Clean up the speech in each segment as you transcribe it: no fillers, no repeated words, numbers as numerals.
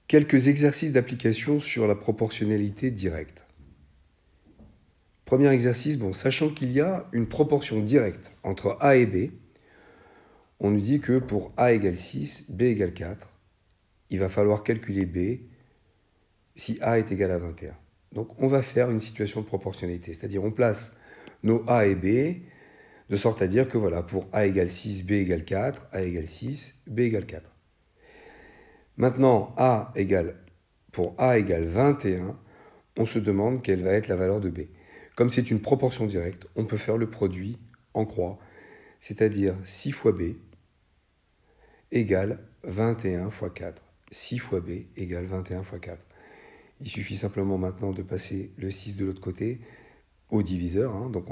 Quelques exercices d'application sur la proportionnalité directe. Premier exercice, sachant qu'il y a une proportion directe entre A et B, on nous dit que pour A égale 6, B égale 4, il va falloir calculer B si A est égal à 21. Donc on va faire une situation de proportionnalité, c'est-à-dire on place nos A et B de sorte à dire que voilà, pour A égale 6, B égale 4, A égale 6, B égale 4. Maintenant, pour A égale 21, on se demande quelle va être la valeur de B. Comme c'est une proportion directe, on peut faire le produit en croix, c'est-à-dire 6 fois B égale 21 fois 4. 6 fois B égale 21 fois 4. Il suffit simplement maintenant de passer le 6 de l'autre côté au diviseur. Donc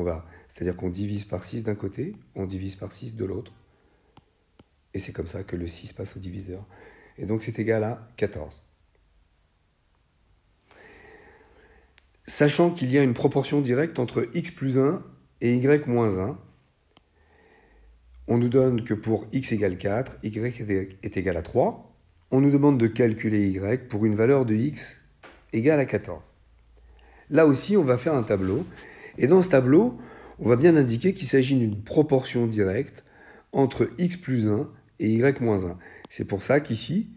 c'est-à-dire qu'on divise par 6 d'un côté, on divise par 6 de l'autre. Et c'est comme ça que le 6 passe au diviseur. Et donc c'est égal à 14. Sachant qu'il y a une proportion directe entre x plus 1 et y moins 1, on nous donne que pour x égale 4, y est égal à 3. On nous demande de calculer y pour une valeur de x égale à 14. Là aussi, on va faire un tableau. Et dans ce tableau, on va bien indiquer qu'il s'agit d'une proportion directe entre x plus 1 et y moins 1. C'est pour ça qu'ici,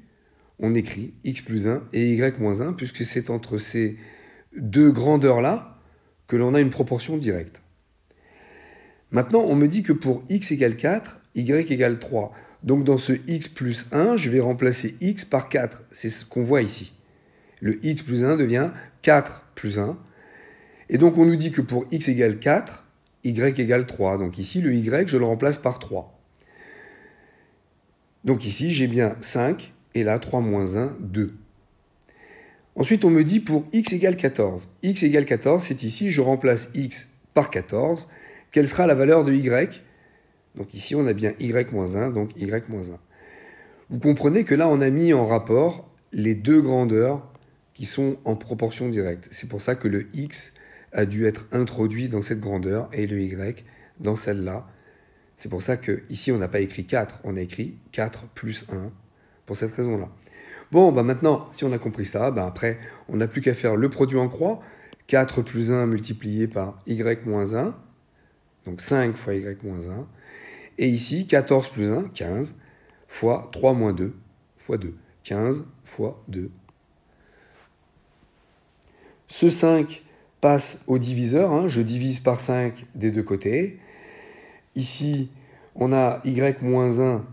on écrit x plus 1 et y moins 1, puisque c'est entre ces deux grandeurs-là que l'on a une proportion directe. Maintenant, on me dit que pour x égale 4, y égale 3. Donc dans ce x plus 1, je vais remplacer x par 4. C'est ce qu'on voit ici. Le x plus 1 devient 4 plus 1. Et donc on nous dit que pour x égale 4, y égale 3. Donc ici, le y, je le remplace par 3. Donc ici, j'ai bien 5, et là, 3 moins 1, 2. Ensuite, on me dit pour x égale 14. X égale 14, c'est ici, je remplace x par 14. Quelle sera la valeur de y? Donc ici, on a bien y moins 1, donc y moins 1. Vous comprenez que là, on a mis en rapport les deux grandeurs qui sont en proportion directe. C'est pour ça que le x a dû être introduit dans cette grandeur et le y dans celle-là. C'est pour ça qu'ici, on n'a pas écrit 4, on a écrit 4 plus 1 pour cette raison-là. Bon, maintenant, si on a compris ça, après, on n'a plus qu'à faire le produit en croix. 4 plus 1 multiplié par y moins 1, donc 5 fois y moins 1. Et ici, 14 plus 1, 15, fois 3 moins 2, fois 2. 15 fois 2. Ce 5 passe au diviseur, je divise par 5 des deux côtés. Ici, on a y moins 1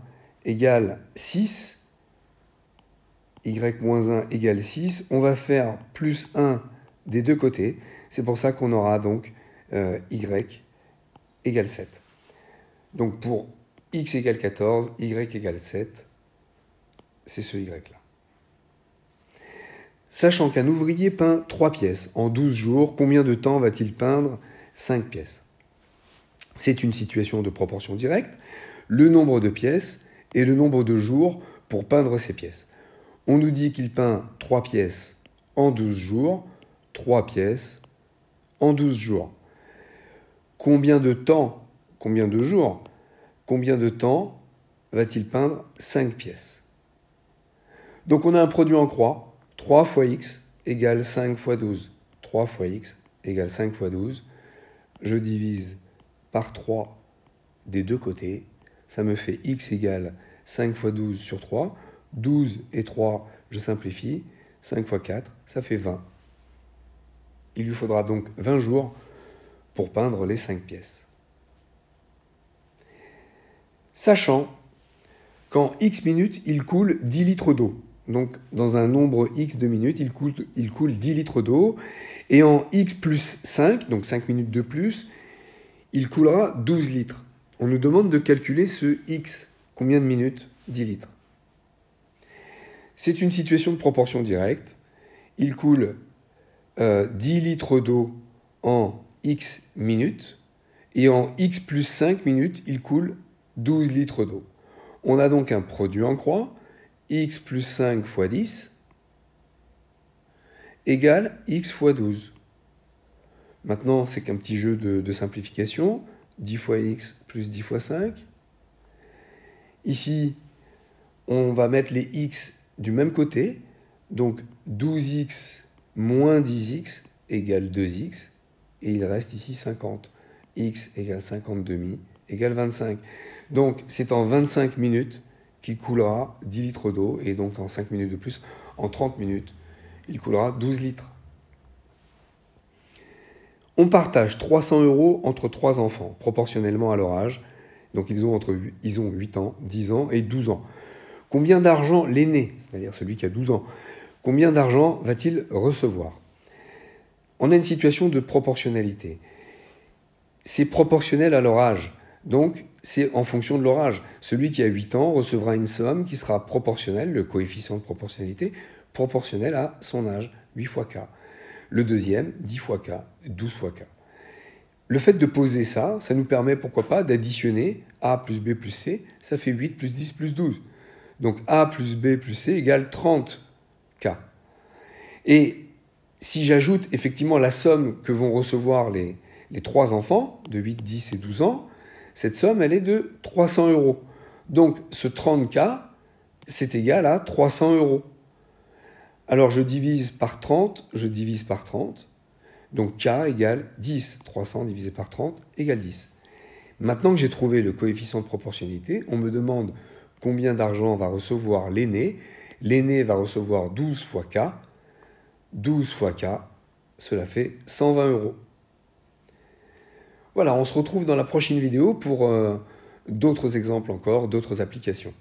égale 6. Y moins 1 égale 6. On va faire plus 1 des deux côtés. C'est pour ça qu'on aura donc y égale 7. Donc pour x égale 14, y égale 7, c'est ce y-là. Sachant qu'un ouvrier peint 3 pièces en 12 jours, combien de temps va-t-il peindre 5 pièces? C'est une situation de proportion directe. Le nombre de pièces et le nombre de jours pour peindre ces pièces. On nous dit qu'il peint 3 pièces en 12 jours, 3 pièces en 12 jours. Combien de temps, combien de jours, combien de temps va-t-il peindre 5 pièces? Donc on a un produit en croix, 3 fois x égale 5 fois 12. 3 fois x égale 5 fois 12. Je divise par 3 des deux côtés. Ça me fait x égale 5 fois 12 sur 3. 12 et 3, je simplifie. 5 fois 4, ça fait 20. Il lui faudra donc 20 jours pour peindre les 5 pièces. Sachant qu'en x minutes, il coule 10 litres d'eau. Donc, dans un nombre x de minutes, il coule 10 litres d'eau. Et en x plus 5, donc 5 minutes de plus, il coulera 12 litres. On nous demande de calculer ce x. Combien de minutes? 10 litres. C'est une situation de proportion directe. Il coule 10 litres d'eau en x minutes. Et en x plus 5 minutes, il coule 12 litres d'eau. On a donc un produit en croix, x plus 5 fois 10 égale x fois 12. Maintenant, c'est qu'un petit jeu de simplification. 10 fois x plus 10 fois 5. Ici, on va mettre les x du même côté. Donc 12x moins 10x égale 2x, et il reste ici 50. X égale 50 demi égale 25. Donc c'est en 25 minutes qu'il coulera 10 litres d'eau, et donc en 5 minutes de plus, en 30 minutes, il coulera 12 litres. On partage 300 € entre 3 enfants, proportionnellement à leur âge. Donc ils ont 8 ans, 10 ans et 12 ans. Combien d'argent l'aîné, c'est-à-dire celui qui a 12 ans, combien d'argent va-t-il recevoir? On a une situation de proportionnalité. C'est proportionnel à leur âge. Donc c'est en fonction de leur âge. Celui qui a 8 ans recevra une somme qui sera proportionnelle, le coefficient de proportionnalité, proportionnel à son âge, 8 fois K. Le deuxième, 10 fois K, 12 fois K. Le fait de poser ça, ça nous permet, pourquoi pas, d'additionner A plus B plus C, ça fait 8 plus 10 plus 12. Donc A plus B plus C égale 30 K. Et si j'ajoute effectivement la somme que vont recevoir les 3 enfants, de 8, 10 et 12 ans, cette somme, elle est de 300 €. Donc ce 30 K, c'est égal à 300 €. Alors je divise par 30, je divise par 30. Donc K égale 10. 300 divisé par 30 égale 10. Maintenant que j'ai trouvé le coefficient de proportionnalité, on me demande combien d'argent va recevoir l'aîné. L'aîné va recevoir 12 fois K. 12 fois K, cela fait 120 €. Voilà, on se retrouve dans la prochaine vidéo pour d'autres exemples encore, d'autres applications.